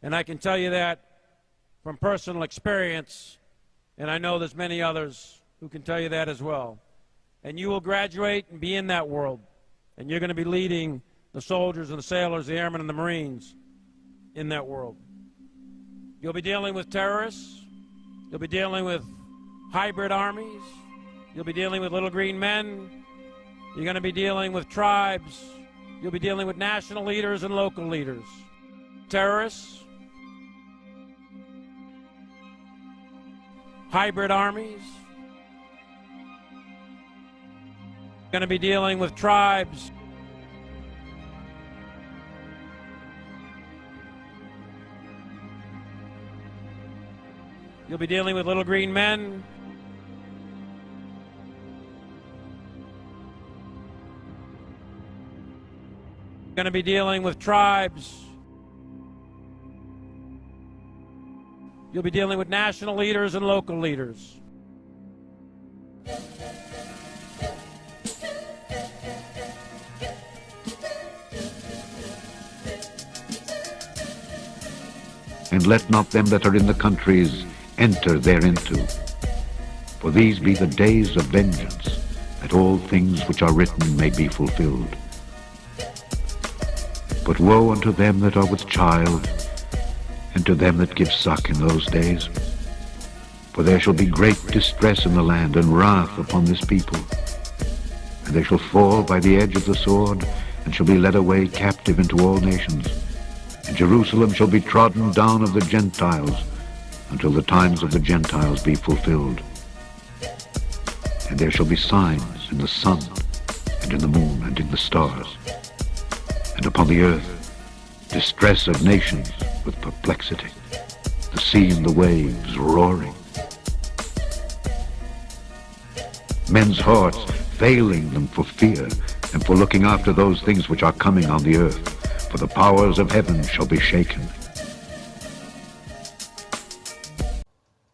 And I can tell you that from personal experience, and I know there's many others who can tell you that as well. And you will graduate and be in that world, and you're going to be leading the soldiers and the sailors, the airmen and the Marines in that world. You'll be dealing with terrorists. You'll be dealing with hybrid armies. You'll be dealing with little green men. You're going to be dealing with tribes. You'll be dealing with national leaders and local leaders. Terrorists, hybrid armies. You're going to be dealing with tribes. You'll be dealing with little green men. You're going to be dealing with tribes. You'll be dealing with national leaders and local leaders. And let not them that are in the countries enter thereinto. For these be the days of vengeance, that all things which are written may be fulfilled. But woe unto them that are with child, and to them that give suck in those days. For there shall be great distress in the land, and wrath upon this people. And they shall fall by the edge of the sword, and shall be led away captive into all nations. And Jerusalem shall be trodden down of the Gentiles, until the times of the Gentiles be fulfilled. And there shall be signs in the sun, and in the moon, and in the stars. And upon the earth, distress of nations with perplexity, the sea and the waves roaring. Men's hearts failing them for fear, and for looking after those things which are coming on the earth, for the powers of heaven shall be shaken.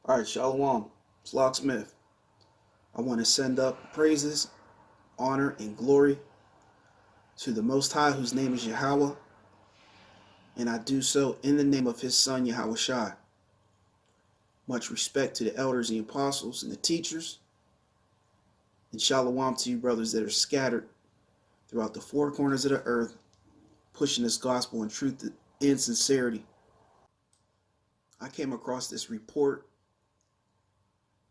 All right, Shalom. It's Locksmith. I want to send up praises, honor, and glory to the Most High, whose name is Yahweh, and I do so in the name of his son, Yahweh Shai. Much respect to the elders, the apostles, and the teachers, and Shalom to you brothers that are scattered throughout the four corners of the earth, pushing this gospel in truth and sincerity. I came across this report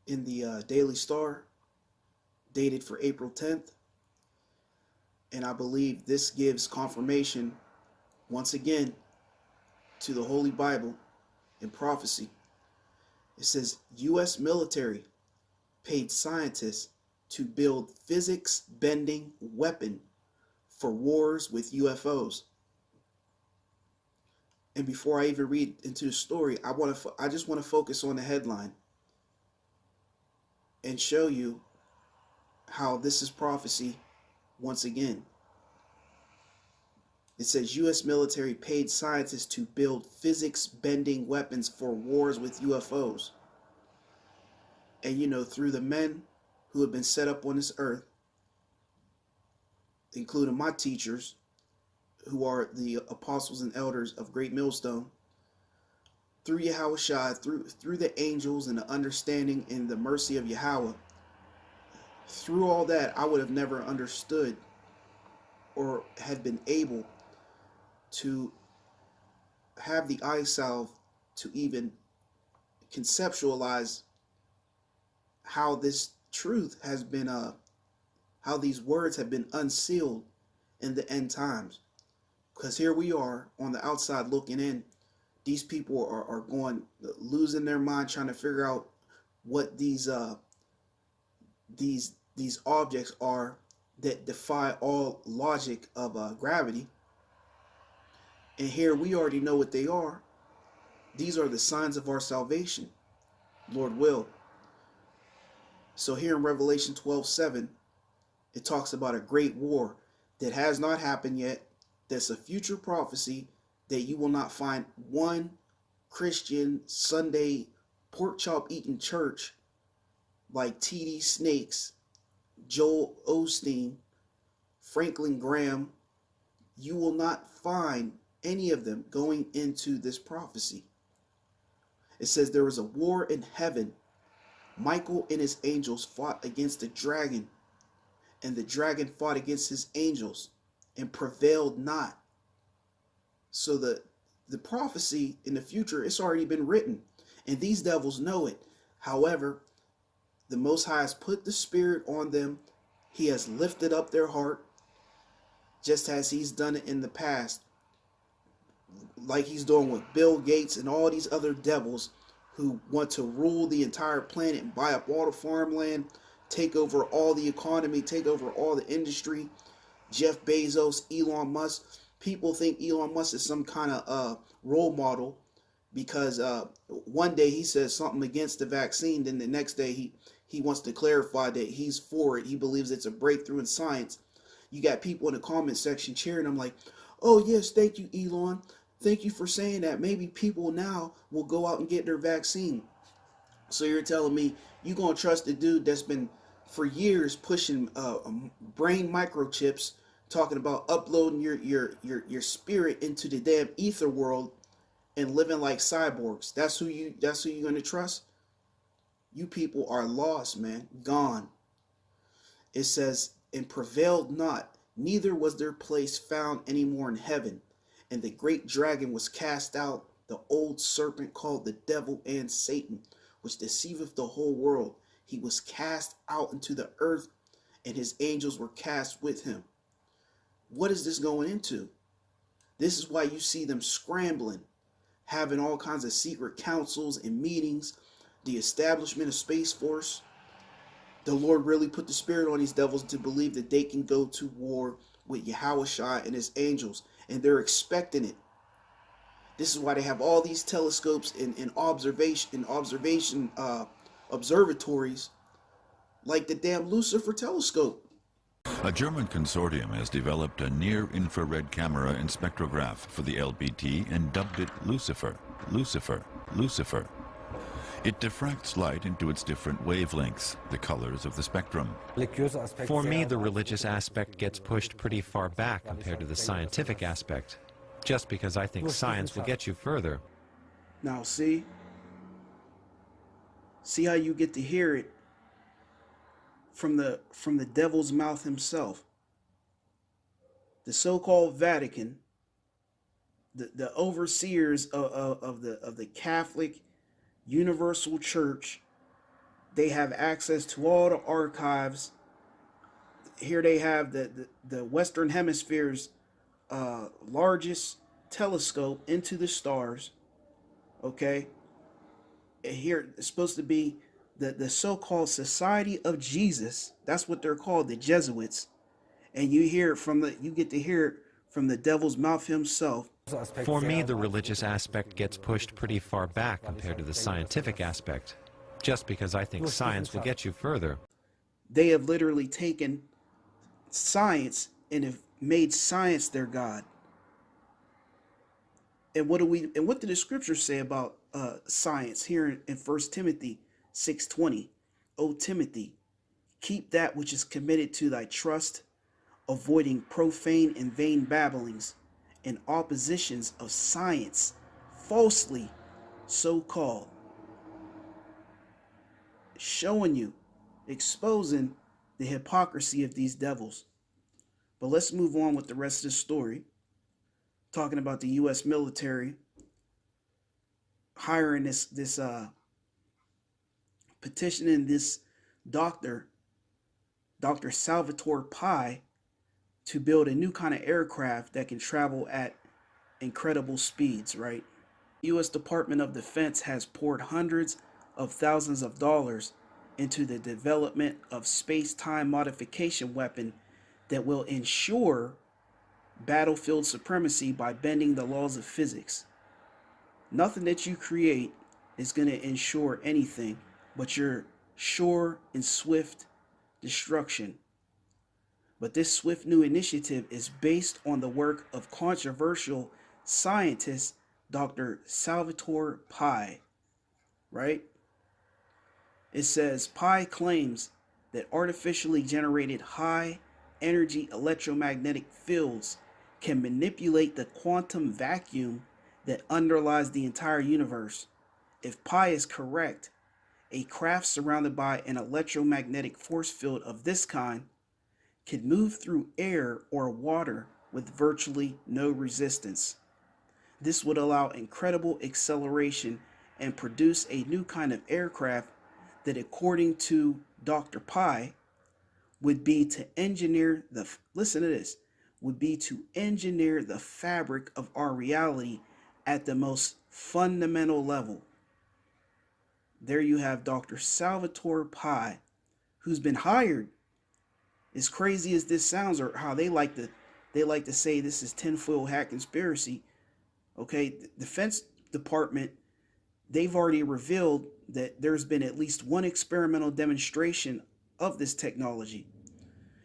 in the Daily Star, dated for April 10th, and I believe this gives confirmation once again to the Holy Bible and prophecy. It says U.S. military paid scientists to build physics-bending weapon for wars with UFOs. And before I even read into the story, I just want to focus on the headline and show you how this is prophecy once again. It says U.S. military paid scientists to build physics-bending weapons for wars with UFOs. And you know, through the men who have been set up on this earth, including my teachers, who are the apostles and elders of Great Millstone, through Yahweh Shai, through the angels and the understanding and the mercy of Yahweh, through all that, I would have never understood or had been able to have the eye salve to even conceptualize how this truth has been, how these words have been unsealed in the end times. Because here we are on the outside looking in. These people are losing their mind trying to figure out what these objects are that defy all logic of gravity. And here we already know what they are. These are the signs of our salvation, Lord will. So here in Revelation 12:7, it talks about a great war that has not happened yet. That's a future prophecy that you will not find one Christian Sunday pork chop eating church like T.D. Snakes, Joel Osteen, Franklin Graham. You will not find any of them going into this prophecy. It says there was a war in heaven. Michael and his angels fought against the dragon, and the dragon fought against his angels and prevailed not. So the prophecy in the future, it's already been written, and these devils know it. However, the Most High has put the Spirit on them. He has lifted up their heart, just as he's done it in the past, like he's doing with Bill Gates and all these other devils who want to rule the entire planet and buy up all the farmland, take over all the economy, take over all the industry. Jeff Bezos, Elon Musk. People think Elon Musk is some kind of role model because one day he says something against the vaccine, then the next day he wants to clarify that he's for it. He believes it's a breakthrough in science. You got people in the comment section cheering. I'm like, oh yes, thank you, Elon. Thank you for saying that. Maybe people now will go out and get their vaccine. So you're telling me you're going to trust the dude that's been for years pushing brain microchips, talking about uploading your spirit into the damn ether world and living like cyborgs. That's who you're going to trust? You people are lost, man. Gone. It says, and prevailed not, neither was their place found any more in heaven. And the great dragon was cast out, the old serpent called the devil and Satan, which deceiveth the whole world. He was cast out into the earth, and his angels were cast with him. What is this going into? This is why you see them scrambling, having all kinds of secret councils and meetings, the establishment of Space Force. The Lord really put the Spirit on these devils to believe that they can go to war with Yahushua and his angels, and they're expecting it. This is why they have all these telescopes and observatories, like the damn Lucifer telescope. A German consortium has developed a near-infrared camera and spectrograph for the LBT and dubbed it Lucifer, Lucifer, Lucifer. It diffracts light into its different wavelengths, the colors of the spectrum. For me, the religious aspect gets pushed pretty far back compared to the scientific aspect, just because I think science will get you further. Now see how you get to hear it from the devil's mouth himself. The so-called Vatican, the overseers of the Catholic Universal Church, they have access to all the archives. Here they have the Western Hemisphere's largest telescope into the stars. Okay, and here it's supposed to be the so-called Society of Jesus. That's what they're called, the Jesuits. And you get to hear it from the devil's mouth himself. For me, the religious aspect gets pushed pretty far back compared to the scientific aspect, just because I think science will get you further. They have literally taken science and have made science their God. And what did the scriptures say about science here in 1 Timothy 6:20? O Timothy, keep that which is committed to thy trust, avoiding profane and vain babblings and oppositions of science, falsely so called. Showing you, exposing the hypocrisy of these devils. But let's move on with the rest of the story. Talking about the U.S. military hiring petitioning this Dr. Salvatore Pi to build a new kind of aircraft that can travel at incredible speeds, right? U.S. Department of Defense has poured hundreds of thousands of dollars into the development of space-time modification weapon that will ensure battlefield supremacy by bending the laws of physics. Nothing that you create is going to ensure anything but your sure and swift destruction. But this swift new initiative is based on the work of controversial scientist Dr. Salvatore Pi, right? It says Pi claims that artificially generated high energy electromagnetic fields can manipulate the quantum vacuum that underlies the entire universe. If Pi is correct, a craft surrounded by an electromagnetic force field of this kind can move through air or water with virtually no resistance. This would allow incredible acceleration and produce a new kind of aircraft that, according to Dr. Pi, would be to engineer the, listen to this, would be to engineer the fabric of our reality at the most fundamental level. There you have Dr. Salvatore Pi, who's been hired, as crazy as this sounds, or how they like to say this is tinfoil hat conspiracy. Okay, the Defense Department, they've already revealed that there's been at least one experimental demonstration of this technology.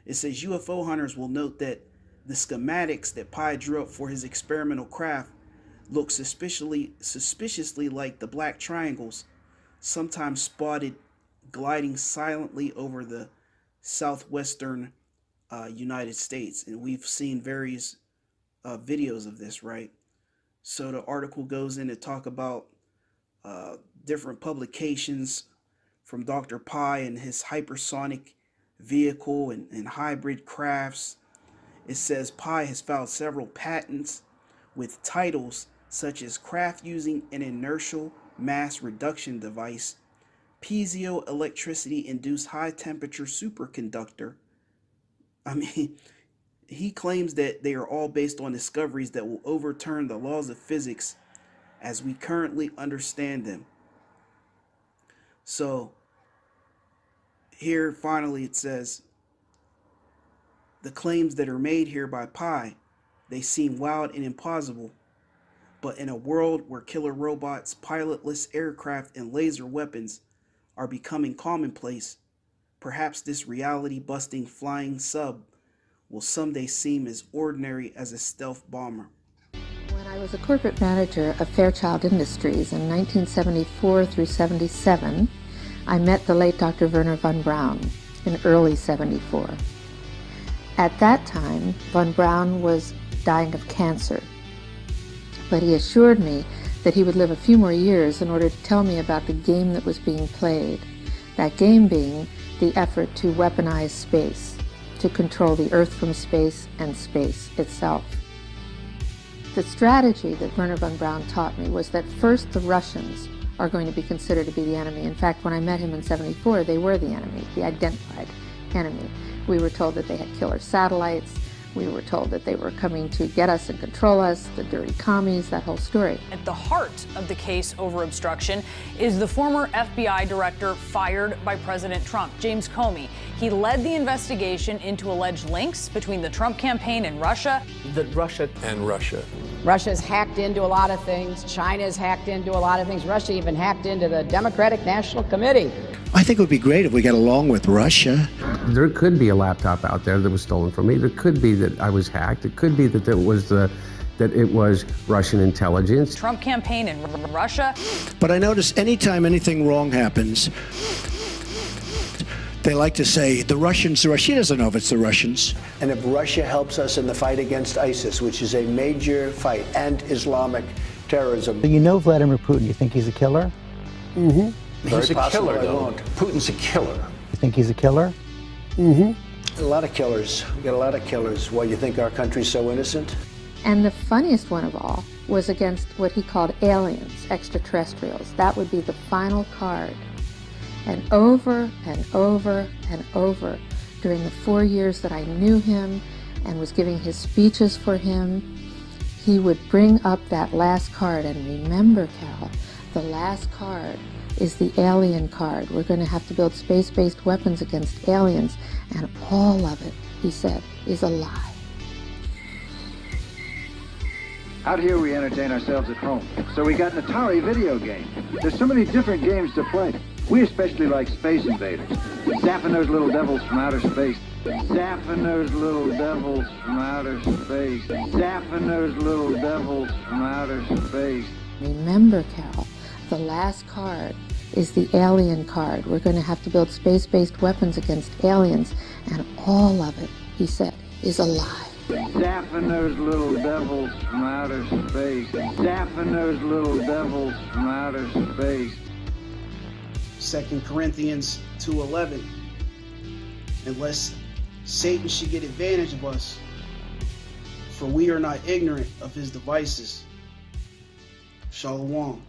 It says UFO hunters will note that the schematics that Pi drew up for his experimental craft look suspiciously like the black triangles sometimes spotted gliding silently over the southwestern United States. And we've seen various videos of this, right? So the article goes in to talk about different publications from Dr. Pi and his hypersonic vehicle and hybrid crafts. It says Pi has filed several patents with titles such as craft using an inertial mass reduction device, piezoelectricity induced high temperature superconductor. I mean, he claims that they are all based on discoveries that will overturn the laws of physics as we currently understand them. So here finally it says, the claims that are made here by Pi, they seem wild and impossible, but in a world where killer robots, pilotless aircraft, and laser weapons are becoming commonplace, perhaps this reality-busting flying sub will someday seem as ordinary as a stealth bomber. When I was a corporate manager of Fairchild Industries in 1974 through 77, I met the late Dr. Wernher von Braun in early 74. At that time, von Braun was dying of cancer, but he assured me that he would live a few more years in order to tell me about the game that was being played, that game being the effort to weaponize space, to control the Earth from space and space itself. The strategy that Wernher von Braun taught me was that first the Russians are going to be considered to be the enemy. In fact, when I met him in 74, they were the enemy, the identified enemy. We were told that they had killer satellites. We were told that they were coming to get us and control us, the dirty commies, that whole story. At the heart of the case over obstruction is the former FBI director fired by President Trump, James Comey. He led the investigation into alleged links between the Trump campaign and Russia. Russia's hacked into a lot of things. China's hacked into a lot of things. Russia even hacked into the Democratic National Committee. I think it would be great if we got along with Russia. There could be a laptop out there that was stolen from me. There could be that I was hacked. It could be that it was Russian intelligence. Trump campaign in Russia. But I notice anytime anything wrong happens, they like to say, the Russians. She doesn't know if it's the Russians. And if Russia helps us in the fight against ISIS, which is a major fight, and Islamic terrorism. You know Vladimir Putin, you think he's a killer? Mm-hmm. He's a killer, though. Putin's a killer. You think he's a killer? Mm-hmm. A lot of killers. We got a lot of killers. Why, you think our country's so innocent? And the funniest one of all was against what he called aliens, extraterrestrials. That would be the final card. And over and over and over during the 4 years that I knew him and was giving his speeches for him, he would bring up that last card. And remember, Cal, the last card is the alien card. We're going to have to build space-based weapons against aliens, and all of it, he said, is a lie. Out here we entertain ourselves at home, so we got an Atari video game. There's so many different games to play. We especially like Space Invaders. Zapping those little devils from outer space. Zapping those little devils from outer space. Zapping those little devils from outer space. Remember, Cal, the last card is the alien card. We're going to have to build space-based weapons against aliens, and all of it, he said, is a lie. Zapping those little devils from outer space. Zapping those little devils from outer space. 2 Corinthians 2:11. Unless Satan should get advantage of us, for we are not ignorant of his devices. Shalom.